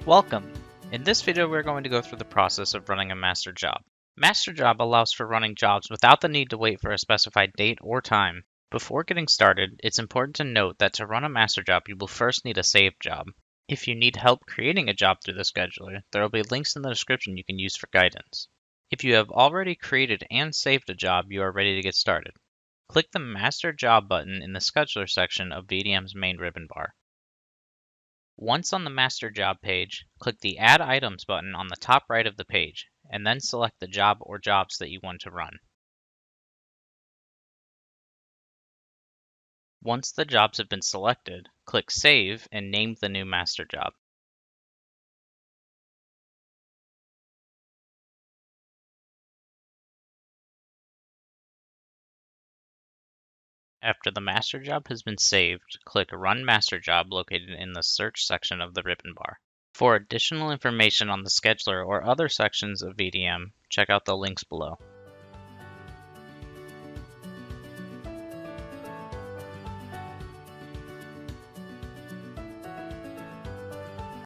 Welcome! In this video we're going to go through the process of running a master job. Master job allows for running jobs without the need to wait for a specified date or time. Before getting started, it's important to note that to run a master job you will first need a saved job. If you need help creating a job through the scheduler, there will be links in the description you can use for guidance. If you have already created and saved a job, you are ready to get started. Click the Master Job button in the Scheduler section of VDM's main ribbon bar. Once on the Master Job page, click the Add Items button on the top right of the page, and then select the job or jobs that you want to run. Once the jobs have been selected, click Save and name the new master job. After the master job has been saved, click Run Master Job located in the Search section of the ribbon bar. For additional information on the scheduler or other sections of VDM, check out the links below.